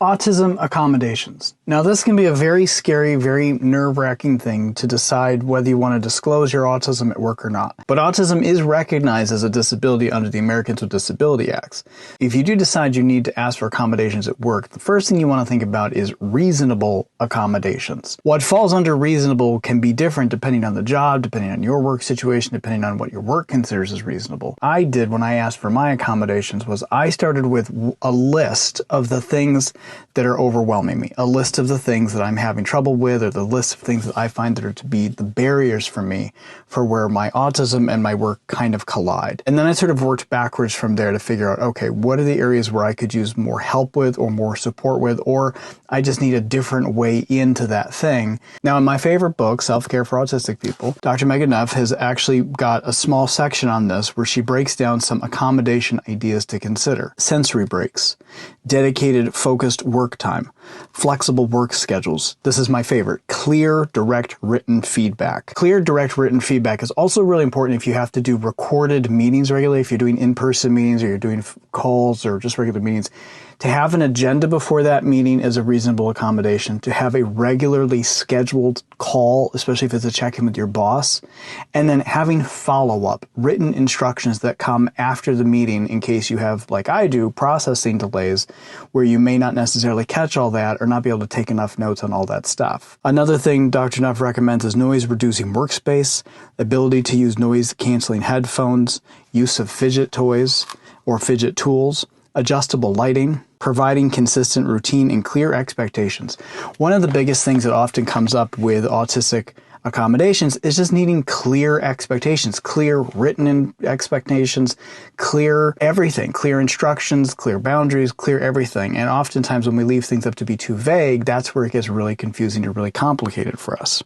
Autism accommodations. Now this can be a very scary, very nerve-wracking thing to decide whether you want to disclose your autism at work or not. But autism is recognized as a disability under the Americans with Disability Acts. If you do decide you need to ask for accommodations at work, the first thing you want to think about is reasonable accommodations. What falls under reasonable can be different depending on the job, depending on your work situation, depending on what your work considers as reasonable. I did when I asked for my accommodations was I started with a list of the things that are overwhelming me, a list of the things that I'm having trouble with, or the list of things that I find that are to be the barriers for me for where my autism and my work kind of collide. And then I sort of worked backwards from there to figure out, okay, what are the areas where I could use more help with or more support with, or I just need a different way into that thing. Now, in my favorite book, Self-Care for Autistic People, Dr. Megan Neff has actually got a small section on this where she breaks down some accommodation ideas to consider. Sensory breaks, dedicated, focused work time, flexible work schedules. This is my favorite. Clear, direct, written feedback. Clear, direct, written feedback is also really important if you have to do recorded meetings regularly, if you're doing in-person meetings or you're doing calls or just regular meetings. To have an agenda before that meeting is a reasonable accommodation. To have a regularly scheduled call, especially if it's a check-in with your boss, and then having follow-up, written instructions that come after the meeting in case you have, like I do, processing delays where you may not necessarily catch all that or not be able to take enough notes on all that stuff. Another thing Dr. Neff recommends is noise-reducing workspace, ability to use noise-canceling headphones, use of fidget toys or fidget tools, adjustable lighting, providing consistent routine and clear expectations. One of the biggest things that often comes up with autistic accommodations is just needing clear expectations, clear written expectations, clear everything, clear instructions, clear boundaries, clear everything. And oftentimes when we leave things up to be too vague, that's where it gets really confusing or really complicated for us.